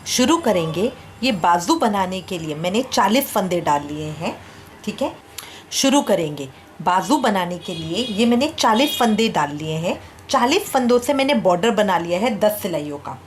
शुरू करेंगे। ये बाजू बनाने के लिए मैंने 40 फंदे डाल लिए हैं, ठीक है। शुरू करेंगे। बाजू बनाने के लिए ये मैंने 40 फंदे डाल लिए हैं। 40 फंदों से मैंने बॉर्डर बना लिया है 10 सिलाइयों का।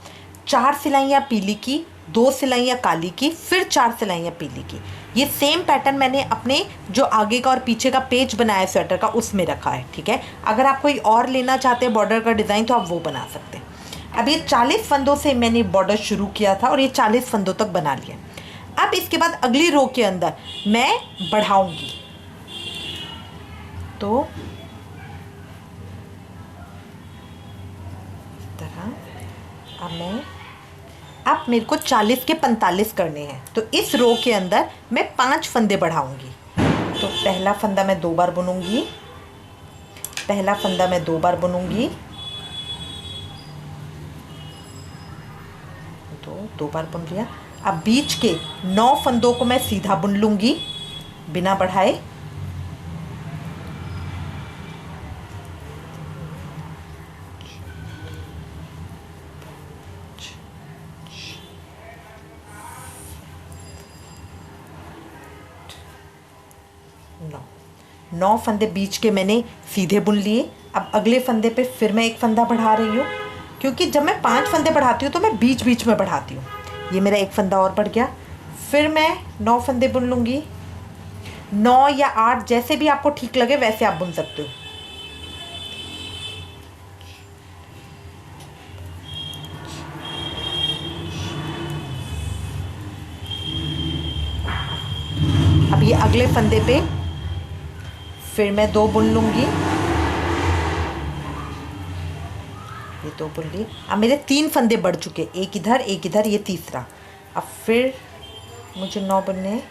4 सिलाइयाँ पीली की, 2 सिलाइयाँ काली की, फिर 4 सिलाइयाँ पीली की। ये सेम पैटर्न मैंने अपने जो आगे का और पीछे का पेज बनाया है स्वेटर का उसमें रखा है, ठीक है। अगर आप कोई और लेना चाहते हैं बॉर्डर का डिज़ाइन तो आप वो बना सकते हैं। अब ये 40 फंदों से मैंने बॉर्डर शुरू किया था और ये 40 फंदों तक बना लिया। अब इसके बाद अगली रो के अंदर मैं बढ़ाऊंगी, तो इस तरह अब मेरे को 40 के 45 करने हैं, तो इस रो के अंदर मैं 5 फंदे बढ़ाऊंगी। तो पहला फंदा मैं 2 बार बुनूंगी, पहला फंदा मैं 2 बार बुनूंगी, तो 2 बार बुन लिया। अब बीच के 9 फंदों को मैं सीधा बुन लूंगी बिना बढ़ाए। नौ फंदे बीच के मैंने सीधे बुन लिए। अब अगले फंदे पे फिर मैं एक फंदा बढ़ा रही हूँ, क्योंकि जब मैं 5 फंदे बढ़ाती हूँ तो मैं बीच बीच में बढ़ाती हूँ। ये मेरा एक फंदा और बढ़ गया। फिर मैं 9 फंदे बुन लूँगी, 9 या 8 जैसे भी आपको ठीक लगे वैसे आप बुन सकते हो। अब ये अगले फंदे पे फिर मैं 2 बुन लूँगी, ये 2 बुन ली। अब मेरे 3 फंदे बढ़ चुके, एक इधर, ये तीसरा। अब फिर मुझे 9 बुनने।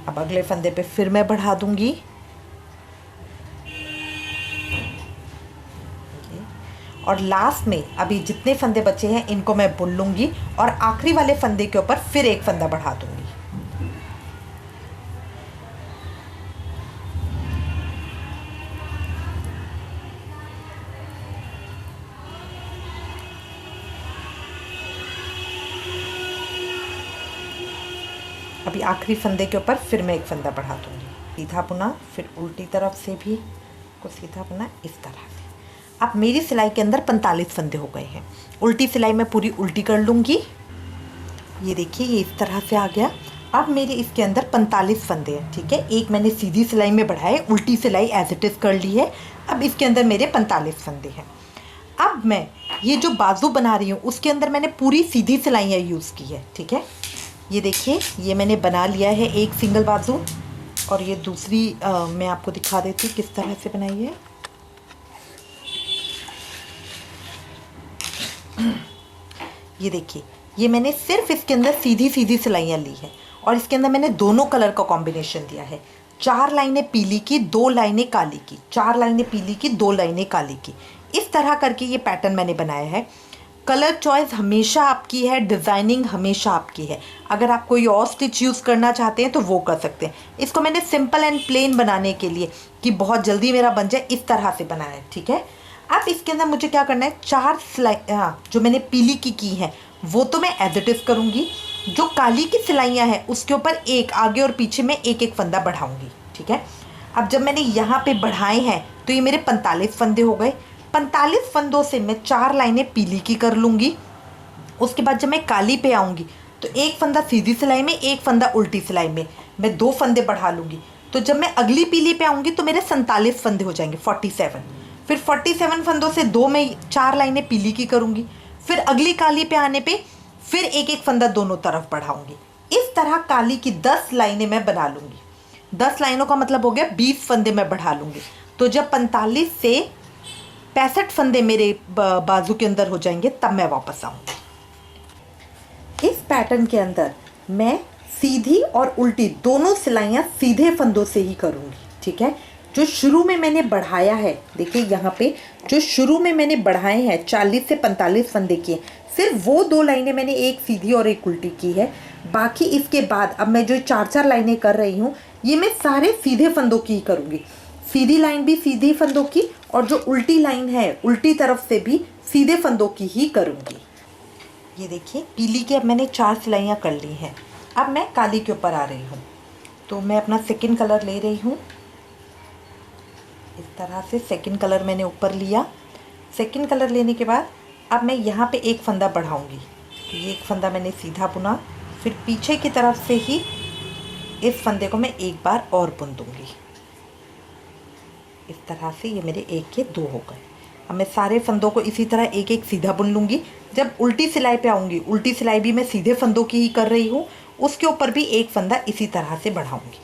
अब अगले फंदे पे फिर मैं बढ़ा दूंगी, और लास्ट में अभी जितने फंदे बचे हैं इनको मैं बुन लूंगी और आखिरी वाले फंदे के ऊपर फिर एक फंदा बढ़ा दूंगी। अभी आखिरी फंदे के ऊपर फिर मैं एक फंदा बढ़ा दूंगी। सीधा बुना, फिर उल्टी तरफ से भी को सीधा बुना, इस तरह से। अब मेरी सिलाई के अंदर 45 फंदे हो गए हैं। उल्टी सिलाई मैं पूरी उल्टी कर लूँगी। ये देखिए, ये इस तरह से आ गया। अब मेरे इसके अंदर 45 फंदे हैं, ठीक है। एक मैंने सीधी सिलाई में बढ़ाए, उल्टी सिलाई एज इट इज़ कर ली है। अब इसके अंदर मेरे 45 फंदे हैं। अब मैं ये जो बाजू बना रही हूँ उसके अंदर मैंने पूरी सीधी सिलाइयाँ यूज़ की है, ठीक है। ये देखिए, ये मैंने बना लिया है एक सिंगल बाजू, और ये दूसरी मैं आपको दिखा देती हूँ किस तरह से बनाई है। ये देखिए, ये मैंने सिर्फ इसके अंदर सीधी सीधी सिलाइयाँ ली है और इसके अंदर मैंने दोनों कलर का कॉम्बिनेशन दिया है। 4 लाइनें पीली की, 2 लाइनें काली की, 4 लाइनें पीली की, 2 लाइनें काली की। इस तरह करके ये पैटर्न मैंने बनाया है। कलर चॉइस हमेशा आपकी है, डिज़ाइनिंग हमेशा आपकी है। अगर आप कोई और स्टिच यूज़ करना चाहते हैं तो वो कर सकते हैं। इसको मैंने सिंपल एंड प्लेन बनाने के लिए, कि बहुत जल्दी मेरा बन जाए, इस तरह से बनाया है, ठीक है। अब इसके अंदर मुझे क्या करना है, 4 सिलाई जो मैंने पीली की हैं वो तो मैं एज इट इज़ करूँगी। जो काली की सिलाइयाँ हैं उसके ऊपर एक आगे और पीछे में एक एक फंदा बढ़ाऊँगी, ठीक है। अब जब मैंने यहाँ पे बढ़ाए हैं तो ये मेरे 45 फंदे हो गए। 45 फंदों से मैं 4 लाइनें पीली की कर लूँगी। उसके बाद जब मैं काली पे आऊँगी तो एक फंदा सीधी सिलाई में, एक फंदा उल्टी सिलाई में, मैं 2 फंदे बढ़ा लूँगी। तो जब मैं अगली पीली पे आऊँगी तो मेरे 47 फंदे हो जाएंगे, 47। फिर 47 फंदों से 2 में 4 लाइनें पीली की करूँगी। फिर अगली काली पे आने पे फिर एक एक फंदा दोनों तरफ बढ़ाऊँगी। इस तरह काली की 10 लाइनें मैं बना लूँगी। 10 लाइनों का मतलब हो गया 20 फंदे मैं बढ़ा लूँगी। तो जब 45 से 65 फंदे मेरे बाजू के अंदर हो जाएंगे तब मैं वापस आऊँगी। इस पैटर्न के अंदर मैं सीधी और उल्टी दोनों सिलाइयाँ सीधे फंदों से ही करूँगी, ठीक है। जो शुरू में मैंने बढ़ाया है, देखिए यहाँ पे जो शुरू में मैंने बढ़ाए हैं 40 से 45 फंदे किए, सिर्फ वो 2 लाइनें मैंने एक सीधी और एक उल्टी की है। बाकी इसके बाद अब मैं जो 4-4 लाइनें कर रही हूँ ये मैं सारे सीधे फंदों की ही करूँगी। सीधी लाइन भी सीधे फंदों की और जो उल्टी लाइन है उल्टी तरफ से भी सीधे फंदों की ही करूँगी। ये देखिए पीली की अब मैंने 4 सिलाइयाँ कर ली हैं। अब मैं काली के ऊपर आ रही हूँ, तो मैं अपना सेकंड कलर ले रही हूँ। इस तरह से सेकंड कलर मैंने ऊपर लिया। सेकंड कलर लेने के बाद अब मैं यहाँ पे एक फंदा बढ़ाऊँगी, तो ये एक फंदा मैंने सीधा बुना, फिर पीछे की तरफ से ही इस फंदे को मैं एक बार और बुन दूँगी। इस तरह से ये मेरे 1 के 2 हो गए। अब मैं सारे फंदों को इसी तरह एक एक सीधा बुन लूँगी। जब उल्टी सिलाई पे आऊँगी, उल्टी सिलाई भी मैं सीधे फंदों की ही कर रही हूँ, उसके ऊपर भी एक फंदा इसी तरह से बढ़ाऊँगी।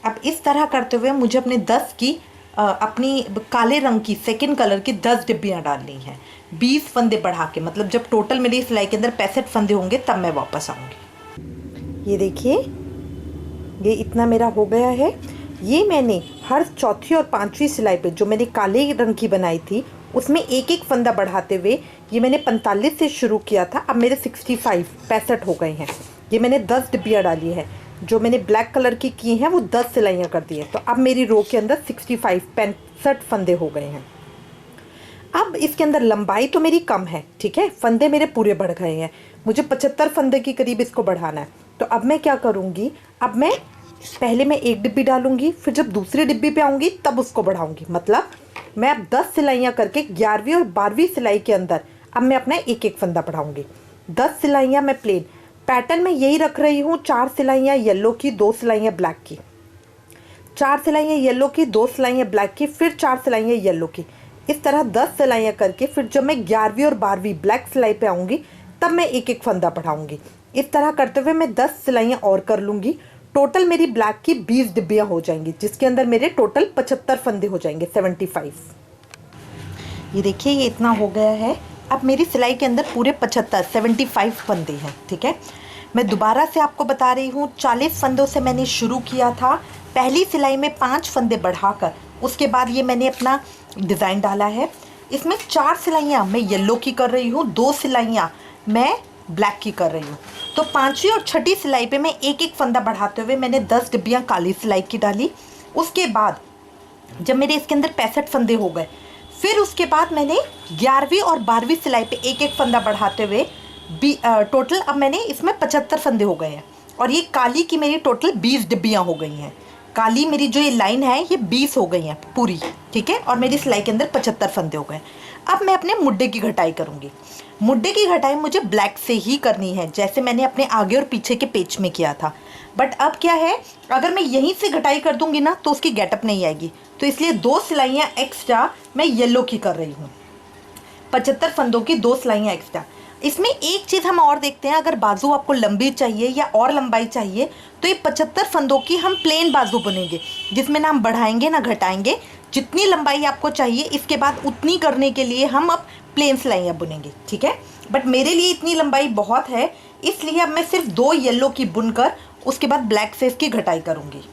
अब इस तरह करते हुए मुझे अपने 10 की अपनी काले रंग की सेकंड कलर की 10 डिब्बियाँ डालनी हैं, 20 फंदे बढ़ा के। मतलब जब टोटल मेरी सिलाई के अंदर 65 फंदे होंगे तब मैं वापस आऊँगी। ये देखिए ये इतना मेरा हो गया है। ये मैंने हर चौथी और 5वीं सिलाई पे जो मैंने काले रंग की बनाई थी उसमें एक एक फंदा बढ़ाते हुए ये मैंने 45 से शुरू किया था। अब मेरे 65 हो गए हैं। ये मैंने 10 डिब्बियाँ डाली है। जो मैंने ब्लैक कलर की हैं वो 10 सिलाइयाँ कर दी हैं, तो अब मेरी रो के अंदर 65 फंदे हो गए हैं। अब इसके अंदर लंबाई तो मेरी कम है, ठीक है, फंदे मेरे पूरे बढ़ गए हैं। मुझे 75 फंदे के करीब इसको बढ़ाना है। तो अब मैं क्या करूँगी, अब मैं पहले मैं एक डिब्बी डालूंगी, फिर जब दूसरी डिब्बी पे आऊँगी तब उसको बढ़ाऊँगी। मतलब मैं अब 10 सिलाइयाँ करके 11वीं और 12वीं सिलाई के अंदर अब मैं अपना एक एक फंदा बढ़ाऊँगी। 10 सिलाइयाँ मैं प्लेन पैटर्न में यही रख रही हूँ। 4 सिलाइयाँ येलो की, 2 सिलाइयाँ ब्लैक की, 4 सिलाइयाँ येलो की, 2 सिलाइयाँ ब्लैक की, फिर 4 सिलाइयाँ येलो की। इस तरह 10 सिलाइयाँ करके फिर जब मैं 11वीं और 12वीं ब्लैक सिलाई पे आऊँगी तब मैं एक एक फंदा बढ़ाऊँगी। इस तरह करते हुए मैं 10 सिलाइयाँ और कर लूँगी। टोटल मेरी ब्लैक की 20 डिब्बियाँ हो जाएंगी, जिसके अंदर मेरे टोटल 75 फंदे हो जाएंगे, 75। ये देखिए ये इतना हो गया है। अब मेरी सिलाई के अंदर पूरे 75 फंदे हैं, ठीक है। मैं दोबारा से आपको बता रही हूँ, 40 फंदों से मैंने शुरू किया था। पहली सिलाई में 5 फंदे बढ़ाकर उसके बाद ये मैंने अपना डिज़ाइन डाला है। इसमें 4 सिलाइयाँ मैं येलो की कर रही हूँ, 2 सिलाइयाँ मैं ब्लैक की कर रही हूँ। तो 5वीं और 6ठी सिलाई पे मैं एक एक फंदा बढ़ाते हुए मैंने 10 डिब्बियाँ काली सिलाई की डाली। उसके बाद जब मेरे इसके अंदर 65 फंदे हो गए, फिर उसके बाद मैंने 11वीं और 12वीं सिलाई पे एक एक फंदा बढ़ाते हुए टोटल अब मैंने इसमें 75 फंदे हो गए हैं। और ये काली की मेरी टोटल 20 डिब्बियाँ हो गई हैं। काली मेरी जो ये लाइन है ये 20 हो गई हैं पूरी, ठीक है। और मेरी सिलाई के अंदर 75 फंदे हो गए। अब मैं अपने मुड्ढे की घटाई करूँगी। मुड्ढे की घटाई मुझे ब्लैक से ही करनी है, जैसे मैंने अपने आगे और पीछे के पेच में किया था। बट अब क्या है, अगर मैं यहीं से घटाई कर दूंगी ना तो उसकी गेटअप नहीं आएगी, तो इसलिए 2 सिलाइयाँ एक्स्ट्रा मैं येलो की कर रही हूँ। 75 फंदों की 2 सिलाइयाँ एक्स्ट्रा। इसमें एक चीज़ हम और देखते हैं, अगर बाजू आपको लंबी चाहिए या और लंबाई चाहिए तो ये 75 फंदों की हम प्लेन बाजू बुनेंगे, जिसमें ना हम बढ़ाएंगे ना घटाएंगे। जितनी लंबाई आपको चाहिए इसके बाद उतनी करने के लिए हम अब प्लेन सिलाइयाँ बुनेंगे, ठीक है। बट मेरे लिए इतनी लंबाई बहुत है, इसलिए अब मैं सिर्फ 2 येलो की बुनकर उसके बाद ब्लैक से इसकी घटाई करूँगी।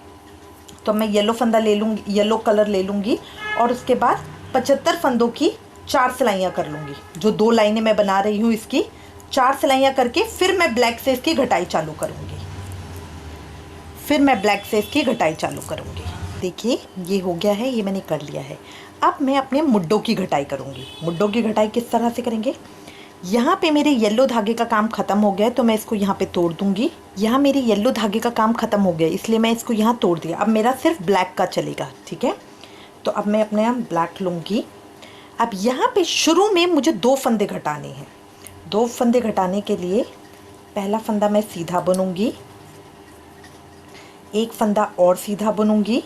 तो मैं येलो फंदा ले लूँगी, येलो कलर ले लूँगी और उसके बाद 75 फंदों की 4 सिलाइयाँ कर लूँगी। जो 2 लाइनें मैं बना रही हूँ इसकी 4 सिलाइयाँ करके फिर मैं ब्लैक से इसकी घटाई चालू करूँगी। देखिए ये हो गया है, ये मैंने कर लिया है। अब मैं अपने मुड्ढों की घटाई करूँगी। मुड्ढों की घटाई किस तरह से करेंगे, यहाँ पे मेरे येलो धागे का काम ख़त्म हो गया है तो मैं इसको यहाँ पे तोड़ दूँगी। यहाँ मेरे येलो धागे का काम ख़त्म हो गया इसलिए मैं इसको यहाँ तोड़ दिया। अब मेरा सिर्फ ब्लैक का चलेगा, ठीक है। तो अब मैं अपने यहाँ ब्लैक लूँगी। अब यहाँ पे शुरू में मुझे 2 फंदे घटाने हैं। 2 फंदे घटाने के लिए पहला फंदा मैं सीधा बुनूँगी, एक फंदा और सीधा बुनूँगी,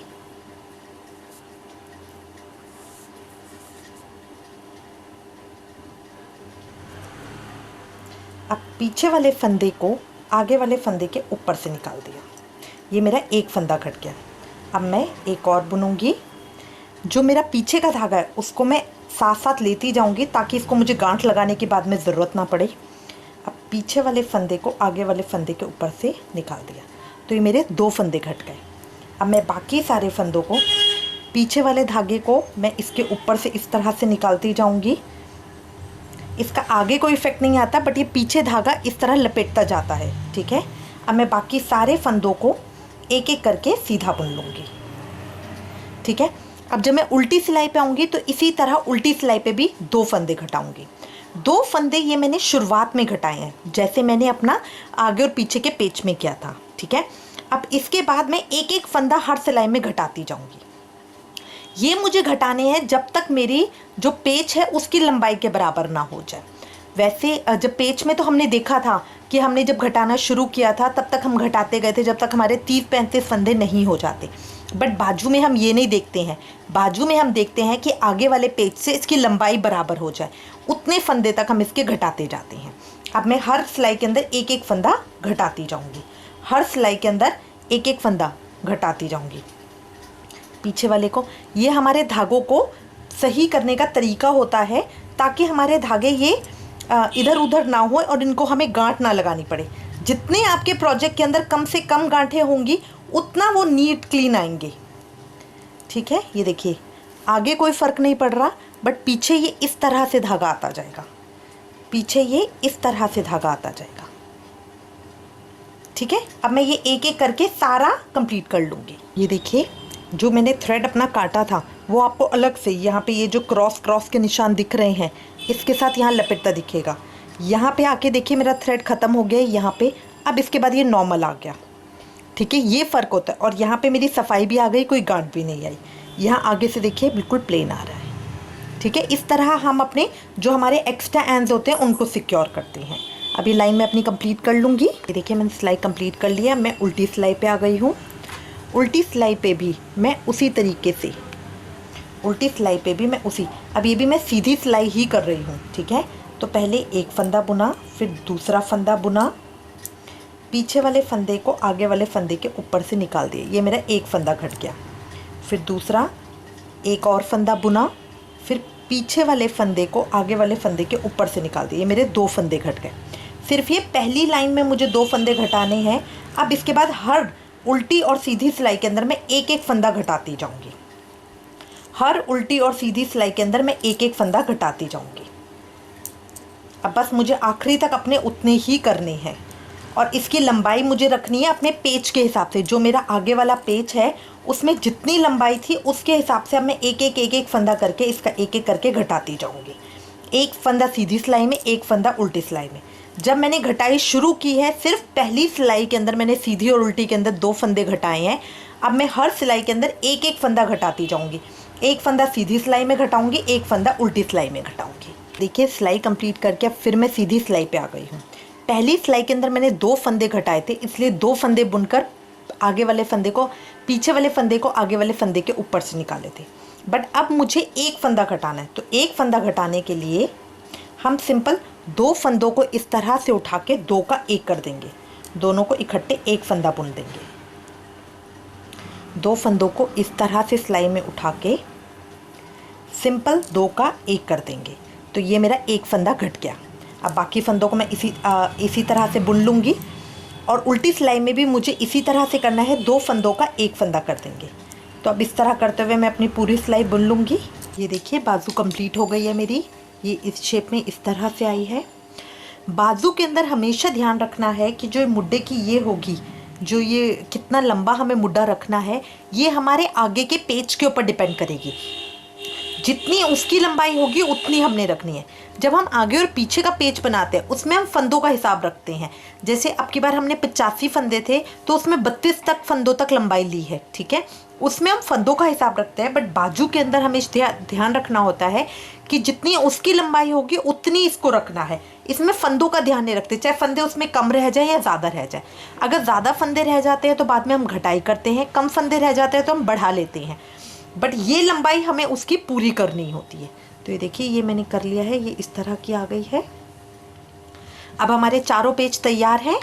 अब पीछे वाले फंदे को आगे वाले फंदे के ऊपर से निकाल दिया। ये मेरा एक फंदा घट गया। अब मैं एक और बुनूँगी। जो मेरा पीछे का धागा है उसको मैं साथ साथ लेती जाऊँगी ताकि इसको मुझे गांठ लगाने के बाद में ज़रूरत ना पड़े। अब पीछे वाले फंदे को आगे वाले फंदे के ऊपर से निकाल दिया, तो ये मेरे 2 फंदे घट गए। अब मैं बाकी सारे फंदों को, पीछे वाले धागे को मैं इसके ऊपर से इस तरह से निकालती जाऊंगी। इसका आगे कोई इफेक्ट नहीं आता, बट ये पीछे धागा इस तरह लपेटता जाता है, ठीक है। अब मैं बाकी सारे फंदों को एक एक करके सीधा बुन लूँगी, ठीक है। अब जब मैं उल्टी सिलाई पे आऊँगी तो इसी तरह उल्टी सिलाई पे भी 2 फंदे घटाऊँगी। 2 फंदे ये मैंने शुरुआत में घटाए हैं, जैसे मैंने अपना आगे और पीछे के पेच में किया था, ठीक है। अब इसके बाद मैं एक एक फंदा हर सिलाई में घटाती जाऊँगी। ये मुझे घटाने हैं जब तक मेरी जो पेच है उसकी लंबाई के बराबर ना हो जाए। वैसे जब पेच में तो हमने देखा था कि हमने जब घटाना शुरू किया था तब तक हम घटाते गए थे जब तक हमारे 30-35 फंदे नहीं हो जाते। बट बाजू में हम ये नहीं देखते हैं, बाजू में हम देखते हैं कि आगे वाले पेच से इसकी लंबाई बराबर हो जाए, उतने फंदे तक हम इसके घटाते जाते हैं। अब मैं हर सिलाई के अंदर एक एक फंदा घटाती जाऊँगी, हर सिलाई के अंदर एक एक फंदा घटाती जाऊँगी पीछे वाले को। ये हमारे धागों को सही करने का तरीका होता है ताकि हमारे धागे ये इधर उधर ना हो और इनको हमें गांठ ना लगानी पड़े। जितने आपके प्रोजेक्ट के अंदर कम से कम गांठें होंगी उतना वो नीट क्लीन आएंगे, ठीक है। ये देखिए आगे कोई फ़र्क नहीं पड़ रहा, बट पीछे ये इस तरह से धागा आता जाएगा, पीछे ये इस तरह से धागा आता जाएगा, ठीक है। अब मैं ये एक एक करके सारा कंप्लीट कर लूँगी। ये देखिए जो मैंने थ्रेड अपना काटा था वो आपको अलग से यहाँ पे ये जो क्रॉस के निशान दिख रहे हैं इसके साथ यहाँ लपेटता दिखेगा। यहाँ पे आके देखिए मेरा थ्रेड ख़त्म हो गया है यहाँ पे, अब इसके बाद ये नॉर्मल आ गया, ठीक है। ये फ़र्क होता है। और यहाँ पे मेरी सफाई भी आ गई, कोई गांठ भी नहीं आई। यहाँ आगे से देखिए बिल्कुल प्लेन आ रहा है, ठीक है। इस तरह हम अपने जो हमारे एक्स्ट्रा एंड्स होते हैं उनको सिक्योर करते हैं। अभी लाइन में अपनी कंप्लीट कर लूँगी। ये देखिए मैंने सिलाई कंप्लीट कर लिया, मैं उल्टी सिलाई पे आ गई हूँ। उल्टी सिलाई पे भी मैं उसी तरीके से, उल्टी सिलाई पे भी मैं उसी, अब ये भी मैं सीधी सिलाई ही कर रही हूँ, ठीक है। तो पहले एक फंदा बुना, फिर दूसरा फंदा बुना, पीछे वाले फंदे को आगे वाले फंदे के ऊपर से निकाल दिए, ये मेरा एक फंदा घट गया। फिर दूसरा एक और फंदा बुना, फिर पीछे वाले फंदे को आगे वाले फंदे के ऊपर से निकाल दिए, ये मेरे 2 फंदे घट गए। सिर्फ ये पहली लाइन में मुझे 2 फंदे घटाने हैं। अब इसके बाद हर उल्टी और सीधी सिलाई के अंदर मैं एक एक फंदा घटाती जाऊंगी, हर उल्टी और सीधी सिलाई के अंदर मैं एक एक फंदा घटाती जाऊंगी। अब बस मुझे आखिरी तक अपने उतने ही करने हैं और इसकी लंबाई मुझे रखनी है अपने पेच के हिसाब से। जो मेरा आगे वाला पेच है उसमें जितनी लंबाई थी उसके हिसाब से अब मैं एक एक फंदा करके इसका एक एक करके घटाती जाऊंगी। एक फंदा सीधी सिलाई में, एक फंदा उल्टी सिलाई में। जब मैंने घटाई शुरू की है सिर्फ पहली सिलाई के अंदर मैंने सीधी और उल्टी के अंदर 2 फंदे घटाए हैं। अब मैं हर सिलाई के अंदर एक एक फंदा घटाती जाऊंगी, एक फंदा सीधी सिलाई में घटाऊंगी, एक फंदा उल्टी सिलाई में घटाऊंगी। देखिए सिलाई कंप्लीट करके अब फिर मैं सीधी सिलाई पे आ गई हूँ। पहली सिलाई के अंदर मैंने 2 फंदे घटाए थे, इसलिए 2 फंदे बुनकर आगे वाले फंदे को, पीछे वाले फंदे को आगे वाले फंदे के ऊपर से निकाले थे। बट अब मुझे एक फंदा घटाना है, तो एक फंदा घटाने के लिए हम सिंपल 2 फंदों को इस तरह से उठा के 2 का 1 कर देंगे, दोनों को इकट्ठे एक फंदा बुन देंगे। 2 फंदों को इस तरह से सिलाई में उठा के सिंपल 2 का 1 कर देंगे, तो ये मेरा एक फंदा घट गया। अब बाकी फंदों को मैं इसी तरह से बुन लूँगी और उल्टी सिलाई में भी मुझे इसी तरह से करना है, 2 फंदों का 1 फंदा कर देंगे। तो अब इस तरह करते हुए मैं अपनी पूरी सिलाई बुन लूँगी। ये देखिए बाजू कंप्लीट हो गई है मेरी, ये इस शेप में इस तरह से आई है। बाजू के अंदर हमेशा ध्यान रखना है कि जो मुड्ढे की ये होगी, जो ये कितना लंबा हमें मुड्ढा रखना है, ये हमारे आगे के पेच के ऊपर डिपेंड करेगी। जितनी उसकी लंबाई होगी उतनी हमने रखनी है। जब हम आगे और पीछे का पेच बनाते हैं उसमें हम फंदों का हिसाब रखते हैं। जैसे अब की बार हमने 85 फंदे थे तो उसमें 32 तक फंदों तक लंबाई ली है, ठीक है। उसमें हम फंदों का हिसाब रखते हैं, बट बाजू के अंदर हमें ध्यान रखना होता है कि जितनी उसकी लंबाई होगी उतनी इसको रखना है। इसमें फंदों का ध्यान नहीं रखते, चाहे फंदे उसमें कम रह जाए या ज़्यादा रह जाए। अगर ज़्यादा फंदे रह जाते हैं तो बाद में हम घटाई करते हैं, कम फंदे रह जाते हैं तो हम बढ़ा लेते हैं, बट ये लंबाई हमें उसकी पूरी करनी होती है। तो ये देखिए ये मैंने कर लिया है, ये इस तरह की आ गई है। अब हमारे चारों पेज तैयार हैं।